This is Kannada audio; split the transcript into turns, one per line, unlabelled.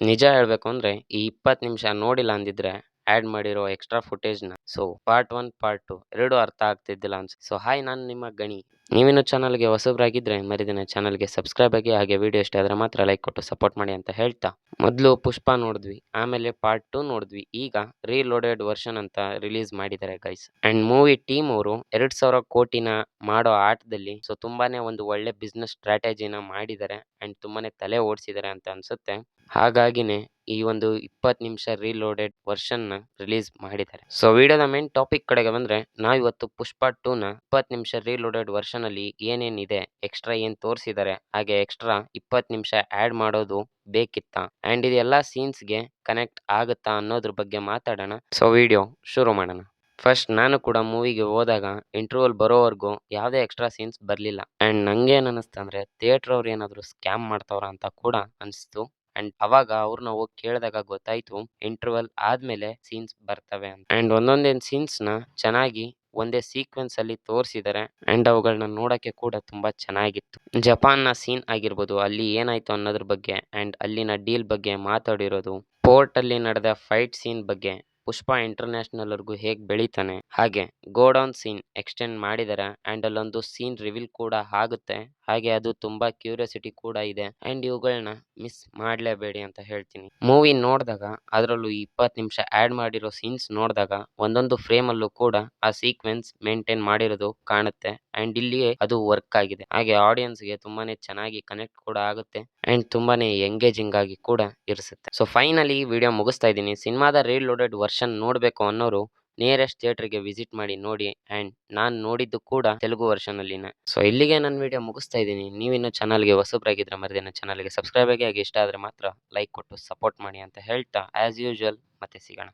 ನಿಜ ಹೇಳ್ಬೇಕು ಅಂದ್ರೆ ಈ 20 ನಿಮಿಷ ನೋಡಿಲ್ಲ ಅಂದಿದ್ರೆ ಆಡ್ ಮಾಡಿರೋ ಎಕ್ಸ್ಟ್ರಾ ಫುಟೇಜ್‌ನ ಪಾರ್ಟ್ 1, ಪಾರ್ಟ್ 2 ಎರಡೂ ಅರ್ಥ ಆಗ್ತಿದ್ದಿಲ್ಲ ಅನ್ಸುತ್ತೆ. ಹಾಯ್, ನಾನು ನಿಮ್ಮ ಗಣಿ. ನೀವಿನ್ನು ಚಾನಲ್‌ಗೆ ಹೊಸಬರಾಗಿದ್ರೆ ಮರಿದೇನೆ ಚಾನಲ್‌ಗೆ ಸಬ್ಸ್ಕ್ರೈಬ್ ಆಗಿ, ಹಾಗೆ ವಿಡಿಯೋ ಇಷ್ಟ ಆದ್ರೆ ಮಾತ್ರ ಲೈಕ್ ಕೊಟ್ಟು ಸಪೋರ್ಟ್ ಮಾಡಿ ಅಂತ ಹೇಳ್ತಾ, ಮೊದಲು ಪುಷ್ಪ ನೋಡಿದ್ವಿ, ಆಮೇಲೆ ಪಾರ್ಟ್ 2 ನೋಡಿದ್ವಿ. ಈಗ ರೀಲೋಡೆಡ್ ವರ್ಷನ್ ಅಂತ ರಿಲೀಸ್ ಮಾಡಿದ್ದಾರೆ ಗೈಸ್. ಅಂಡ್ ಮೂವಿ ಟೀಮ್ ಅವರು 2,000 ಕೋಟಿನ ಮಾಡೋ ಆಟದಲ್ಲಿ ತುಂಬಾನೇ ಒಂದು ಒಳ್ಳೆ ಬಿಸ್ನೆಸ್ ಸ್ಟ್ರಾಟಜಿನ ಮಾಡಿದ್ದಾರೆ ಅಂಡ್ ತುಂಬಾನೇ ತಲೆ ಓಡಿಸಿದ್ದಾರೆ ಅಂತ ಅನ್ಸುತ್ತೆ. ಹಾಗಾಗಿನೇ ಈ ಒಂದು 20 ನಿಮಿಷ ರೀಲೋಡೆಡ್ ವರ್ಷನ್‌ನ ರಿಲೀಸ್ ಮಾಡಿದ್ದಾರೆ. ವಿಡಿಯೋದ ಮೇನ್ ಟಾಪಿಕ್ ಕಡೆಗೆ ಬಂದ್ರೆ, ನಾವಿವತ್ತು ಪುಷ್ಪ 2ನ 20 ನಿಮಿಷ ರೀಲೋಡೆಡ್ ವರ್ಷನ್ ಅಲ್ಲಿ ಏನೇನಿದೆ, ಎಕ್ಸ್ಟ್ರಾ ಏನ್ ತೋರಿಸಿದ್ದಾರೆ, ಹಾಗೆ ಎಕ್ಸ್ಟ್ರಾ 20 ನಿಮಿಷ ಆಡ್ ಮಾಡೋದು ಬೇಕಿತ್ತಾ ಅಂಡ್ ಇದೆಲ್ಲ ಸೀನ್ಸ್‌ಗೆ ಕನೆಕ್ಟ್ ಆಗುತ್ತಾ ಅನ್ನೋದ್ರ ಬಗ್ಗೆ ಮಾತಾಡೋಣ. ವಿಡಿಯೋ ಶುರು ಮಾಡೋಣ. ಫಸ್ಟ್ ನಾನು ಕೂಡ ಮೂವಿಗೆ ಹೋದಾಗ ಇಂಟರ್ವಲ್ ಬರೋವರೆಗೂ ಯಾವುದೇ ಎಕ್ಸ್ಟ್ರಾ ಸೀನ್ಸ್ ಬರಲಿಲ್ಲ ಅಂಡ್ ನಂಗೇನ್ ಅನ್ನಿಸ್ತು ಅಂದ್ರೆ ಥಿಯೇಟರ್ ಅವ್ರು ಏನಾದ್ರು ಸ್ಕ್ಯಾಮ್ ಮಾಡ್ತಾವ್ರ ಅಂತ ಕೂಡ ಅನಿಸ್ತು. ಅಂಡ್ ಅವಾಗ ಅವ್ರನ್ನ ಹೋಗಿ ಕೇಳಿದಾಗ ಗೊತ್ತಾಯ್ತು ಇಂಟರ್ವಲ್ ಆದ್ಮೇಲೆ ಸೀನ್ಸ್ ಬರ್ತವೆ ಅಂತ. ಅಂಡ್ ಒಂದೊಂದೇನ್ ಸೀನ್ಸ್ ನ ಚೆನ್ನಾಗಿ ಒಂದೇ ಸೀಕ್ವೆನ್ಸ್ ಅಲ್ಲಿ ತೋರಿಸಿದ್ದಾರೆ ಅಂಡ್ ಅವುಗಳನ್ನ ನೋಡಕ್ಕೆ ಕೂಡ ತುಂಬಾ ಚೆನ್ನಾಗಿತ್ತು. ಜಪಾನ್ನ ಸೀನ್ ಆಗಿರ್ಬೋದು, ಅಲ್ಲಿ ಏನಾಯ್ತು ಅನ್ನೋದ್ರ ಬಗ್ಗೆ ಅಂಡ್ ಅಲ್ಲಿನ ಡೀಲ್ ಬಗ್ಗೆ ಮಾತಾಡಿರೋದು, ಪೋರ್ಟ್ ಅಲ್ಲಿ ನಡೆದ ಫೈಟ್ ಸೀನ್ ಬಗ್ಗೆ, ಪುಷ್ಪ ಇಂಟರ್ನ್ಯಾಷನಲ್ ವರ್ಗೂ ಹೇಗ್ ಬೆಳಿತಾನೆ, ಹಾಗೆ ಗೋಡೌನ್ ಸೀನ್ ಎಕ್ಸ್ಟೆಂಡ್ ಮಾಡಿದಾರೆ ಅಂಡ್ ಅಲ್ಲೊಂದು ಸೀನ್ ರಿವೀಲ್ ಕೂಡ ಆಗುತ್ತೆ. ಹಾಗೆ ಅದು ತುಂಬಾ ಕ್ಯೂರಿಯಾಸಿಟಿ ಕೂಡ ಇದೆ ಅಂಡ್ ಇವುಗಳನ್ನ ಮಿಸ್ ಮಾಡ್ಲೇಬೇಡಿ ಅಂತ ಹೇಳ್ತೀನಿ. ಮೂವಿ ನೋಡಿದಾಗ ಅದರಲ್ಲೂ 20 ನಿಮಿಷ ಆಡ್ ಮಾಡಿರೋ ಸೀನ್ಸ್ ನೋಡಿದಾಗ ಒಂದೊಂದು ಫ್ರೇಮ್ ಅಲ್ಲೂ ಕೂಡ ಆ ಸೀಕ್ವೆನ್ಸ್ ಮೇಂಟೈನ್ ಮಾಡಿರೋದು ಕಾಣುತ್ತೆ ಅಂಡ್ ಇಲ್ಲಿಯೇ ಅದು ವರ್ಕ್ ಆಗಿದೆ. ಹಾಗೆ ಆಡಿಯನ್ಸ್ ಗೆ ತುಂಬಾನೇ ಚೆನ್ನಾಗಿ ಕನೆಕ್ಟ್ ಕೂಡ ಆಗುತ್ತೆ ಅಂಡ್ ತುಂಬಾನೇ ಎಂಗೇಜಿಂಗ್ ಆಗಿ ಕೂಡ ಇರಿಸುತ್ತೆ. ಫೈನಲಿ ವಿಡಿಯೋ ಮುಗಿಸ್ತಾ ಇದ್ದೀನಿ. ಸಿನಿಮಾದ ರೀಲೋಡೆಡ್ ವರ್ಷನ್ ನೋಡ್ಬೇಕು ಅನ್ನೋರು ನಿಯರೆಸ್ಟ್ ಥಿಯೇಟರ್‌ಗೆ ವಿಸಿಟ್ ಮಾಡಿ ನೋಡಿ ಅಂಡ್ ನಾನು ನೋಡಿದ್ದು ಕೂಡ ತೆಲುಗು ವರ್ಷನ್ ಅಲ್ಲಿನೇ. ಇಲ್ಲಿಗೆ ನನ್ನ ವಿಡಿಯೋ ಮುಗಿಸ್ತಾ ಇದ್ದೀನಿ. ನೀವಿನ್ನು ಚಾನಲ್‌ಗೆ ಹೊಸಬರಾಗಿದ್ರೆ ಮರಿದೇನೆ ಚಾನಲ್‌ಗೆ ಸಬ್ಸ್ಕ್ರೈಬ್ ಆಗಿ, ಹಾಗೆ ಇಷ್ಟ ಆದ್ರೆ ಮಾತ್ರ ಲೈಕ್ ಕೊಟ್ಟು ಸಪೋರ್ಟ್ ಮಾಡಿ ಅಂತ ಹೇಳ್ತಾ, ಆಸ್ ಯೂಶುವಲ್ ಮತ್ತೆ ಸಿಗೋಣ.